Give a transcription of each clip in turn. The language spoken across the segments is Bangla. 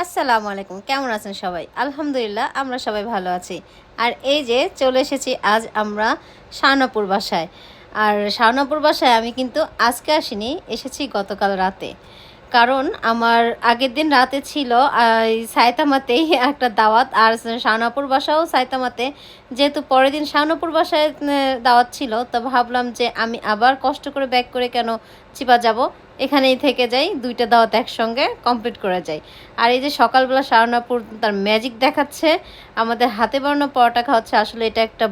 আসসালামু আলাইকুম, কেমন আছেন সবাই? আলহামদুলিল্লাহ আমরা সবাই ভালো আছি। আর এই যে চলে এসেছি আজ আমরা শাওনাপুর বাসায়। আর শাওনাপুর বাসায় আমি কিন্তু আজকে আসিনি, এসেছি গতকাল রাতে। কারণ আমার আগের দিন রাতে ছিল এই সায়তামাতেই একটা দাওয়াত, আর শাওনাপুর বাসাও সায়তামাতে। যেহেতু পরের দিন শাওনাপুর বাসায় দাওয়াত ছিল, তো ভাবলাম যে আমি আবার কষ্ট করে ব্যাক করে কেন চিপা যাব, এখানেই থেকে যাই, দুইটা দাওয়াত একসঙ্গে কমপ্লিট করে যাই। আর এই যে সকালবেলা শাওনাপুর তার ম্যাজিক দেখাচ্ছে, আমাদের হাতে বানানো পরোটা খাওয়াচ্ছে। আসলে এটা একটা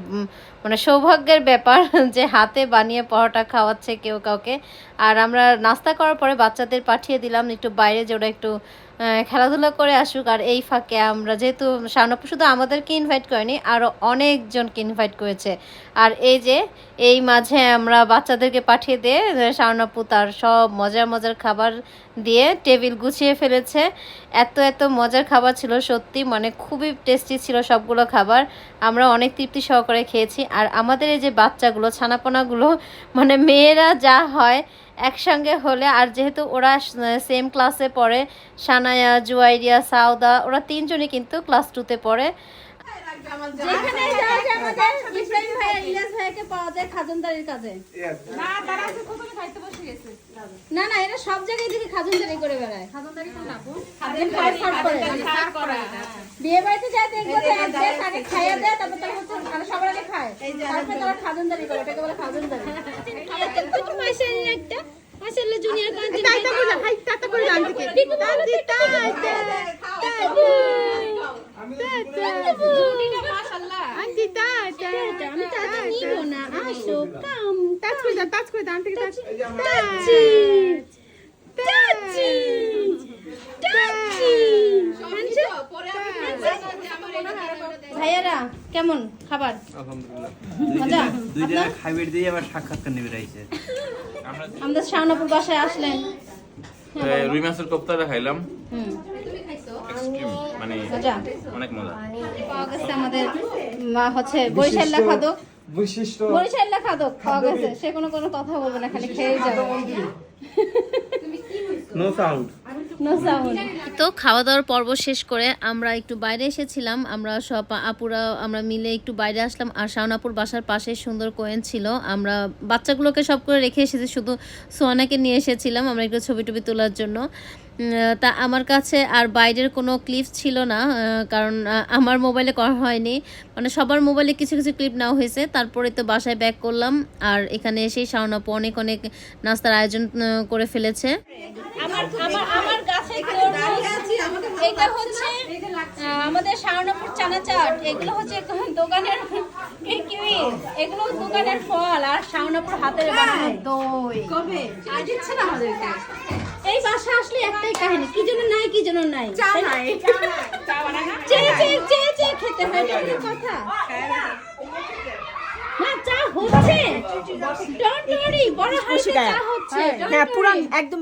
মানে সৌভাগ্যের ব্যাপার যে হাতে বানিয়ে পরোটা খাওয়াচ্ছে কেউ কাউকে। আর আমরা নাস্তা করার পরে বাচ্চাদের পাঠিয়ে দিলাম একটু বাইরে, যে ওরা একটু খেলাধুলা করে আসুক। আর এই ফাঁকে আমরা যেহেতু শাওনাপুর শুধু আমাদেরকে ইনভাইট করেনি, আরও অনেকজনকে ইনভাইট করেছে। আর এই যে এই মাঝে আমরা বাচ্চাদেরকে পাঠিয়ে দিয়ে শাওনাপুর তার সব মজার মজার খাবার দিয়ে টেবিল গুছিয়ে ফেলেছে। এত এত মজার খাবার ছিল, সত্যি মানে খুবই টেস্টি ছিল সবগুলো খাবার। আমরা অনেক তৃপ্তি সহকারে খেয়েছি। আর আমাদের এই যে বাচ্চাগুলো, ছানাপোনাগুলো, মানে মেয়েরা যা হয় একসঙ্গে হলে, আর যেহেতু ওরা সেম ক্লাসে পড়ে, সানায়া, জুয়াইরিয়া, সাউদা, ওরা তিনজনই কিন্তু ক্লাস 2-তে পড়ে। যেখানে যাওয়া যায় আমাদের ইব্রাহিম ভাই আর ইলিয়াস ভাইকে পাওয়া যায় খাজনদারির কাজে। না তারা আছে কোথায় খাইতে বসে গেছে। না না, এরা সব জায়গায় দেখি খাজনদারি করে বেড়ায়। খাজনদারি কোন আপু? খাজনদারি সার্ভ করে। বিয়ে বাড়িতে যায় দেখবো যে একবার আগে খাইয়া দেয়, তারপর তারা হচ্ছে আর সবার আগে খায়, তারপর তারা খাজনদারি করে, এটাকে বলে খাজনদারি। একটু মাশাআল্লাহ, একটা মাশাআল্লাহ জুনিয়র কাজ তাইতা করে হাইতা করে দান থেকে তাইতা আমি তাতে নিব না, আসো কাম টাচ করে দান থেকে ভাইয়ারা কেমন খাবার? আলহামদুলিল্লাহ মজা? দুইটা খাইবের দিয়ে আবার সাক্ষাৎকার নিবে রাইছে। আমাদের শাওনাপুর বাসায় আসলেন, রুই মাছের কোপ্তাটা খাইলাম, এক্সট্রিম মানে মজা অনেক মজা। পাওয়া গেছে আমাদের হচ্ছে বরিশাল খাদক, বরিশাল খাদক পাওয়া গেছে। সে কোনো কথা বলবে না, খালি খেয়ে যাবে। No sound. তো খাওয়া দাওয়ার পর্ব শেষ করে আমরা একটু বাইরে এসেছিলাম। আমরা সব আপুরা আমরা মিলে একটু বাইরে আসলাম। আর শাওনাপুর বাসার পাশে সুন্দর কোয়েন ছিল, আমরা বাচ্চাগুলোকে সব করে রেখে এসেছি, শুধু সোয়ানাকে নিয়ে এসেছিলাম আমরা একটু ছবি টবি তোলার জন্য। তা আমার কাছে আর বাইরের কোনো ক্লিপস ছিল না, কারণ আমার মোবাইলে করা হয়নি, মানে সবার মোবাইলে কিছু কিছু ক্লিপ নেওয়া হয়েছে। তারপরে তো বাসায় ব্যাক করলাম, আর এখানে এসেই শাওনাপু অনেক অনেক নাস্তার আয়োজন করে ফেলেছে। আমার গাছে এটা হচ্ছে আমাদের শাওনাপুর চানাচাট, এগুলো হচ্ছে দোকানের কিউই, এগুলো দোকানের ফল, আর শাওনাপুর হাতের বানানো দই। কবে আজ দিচ্ছে না আমাদেরকে। এই বাসা আসলে একটাই কাহিনী, কি জন্য নাই কি জন্য নাই, চা নাই, চা বানায় না, চে খেতে হয়, এটা কথা না। চা হচ্ছে, ডোন্ট ওয়ারি, বড় হাসি চা হচ্ছে। হ্যাঁ পুরান একদম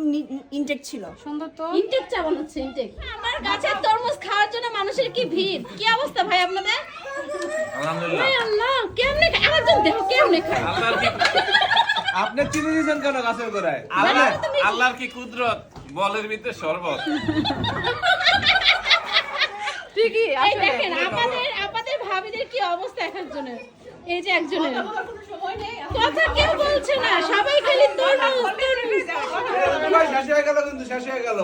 ইনটেক ছিল, সুন্দর তো ইনটেক চা বানাচ্ছে, ইনটেক। আমার গাছের তরমুজ খাওয়ার জন্য মানুষের কি ভিড়, কি অবস্থা ভাই আপনাদের? আলহামদুলিল্লাহ। হায় আল্লাহ, কেমনে আরেকজন দেখো কেমনে খায়। আপনি চিনি দিয়েছেন কেন গাছের গোড়ায়? আল্লাহর কি কুদরত, বলের ভিতরে শরবত। ঠিকই, এই দেখেন আমাদের ভাবিদের কি অবস্থা একজনের, এই যে একজনের কথা কেউ বলছে না, সবাই খালি তরমুজ শেষ হয়ে গেল, কিন্তু শেষ হয়ে গেল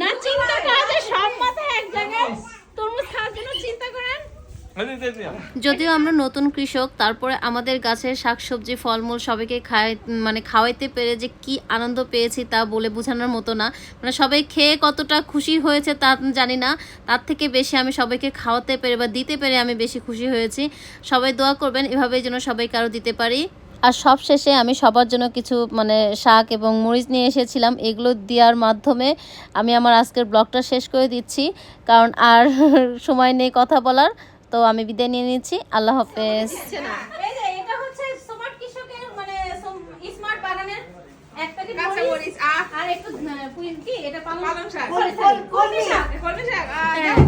না। চিন্তা করা যায় সব মাথায় এক জায়গায়, তরমুজ খাওয়ার জন্য চিন্তা করেন। যদিও আমরা নতুন কৃষক, তারপরে আমাদের গাছের শাকসবজি ফলমূল সবাইকে খাওয়াইতে পেরে যে কি আনন্দ পেয়েছি তা বলে বোঝানোর মতো না। মানে সবাই খেয়ে কতটা খুশি হয়েছে তা জানি না, তার থেকে বেশি আমি সবাইকে খাওয়াতে পেরে বা দিতে পেরে আমি বেশি খুশি হয়েছি। সবাই দোয়া করবেন এভাবেই যেন সবাইকে আরও দিতে পারি। আর সব শেষে আমি সবার জন্য কিছু শাক এবং মরিচ নিয়ে এসেছিলাম, এগুলো দেওয়ার মাধ্যমে আমি আমার আজকের ব্লগটা শেষ করে দিচ্ছি, কারণ আর সময় নেই কথা বলার। তো আমি বিদায় নিয়ে নিচ্ছি, আল্লাহ হাফেজ। এই যে এটা হচ্ছে স্মার্ট কৃষকের স্মার্ট বাগানের এক প্যাকেট মরিচ আর একটু কি এটা পালং শাক, কলমি শাক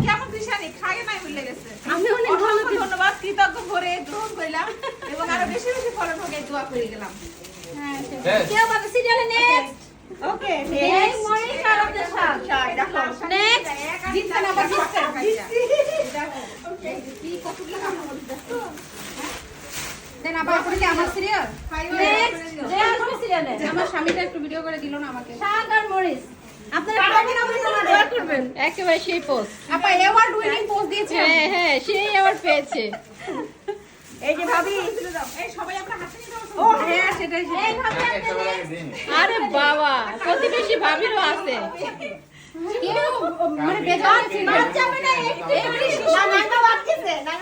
কেমন কৃষানি খাগে নাই ভুলে গেছে। আমি অনেক ভালো ধন্যবাদ, কৃতজ্ঞ ভরে গ্রহণ করলাম এবং আরো বেশি বেশি ফলন হোক এই দোয়া করে গেলাম। হ্যাঁ কেউ বাদে সিরিয়ালে নেক্সট। ওকে নেক্সট মরিচ আর আপনার শাক দেখো নেক্সট জিতছেন আবার দেন আবার করে কি আমার সিরিয়াল যে আসবে সিরিয়ালে আমার স্বামীটা একটু ভিডিও করে দিল না আমাকে শাক আর মরিচ আপনারা কেমন আপনারা দোয়া করবেন একেবারে সেই পোস্ট। আপা অ্যাওয়ার্ড উইনিং পোস্ট দিয়েছে হ্যাঁ সেই অ্যাওয়ার্ড পেয়েছে। এই যে ভাবি ও হ্যাঁ সেটাই এই ভাবে আরে বাবা প্রতিবেশী ভাবিরও আছে। কেউ মানে বেজার ছিল যাবে না একটু না না বাদ গেছে না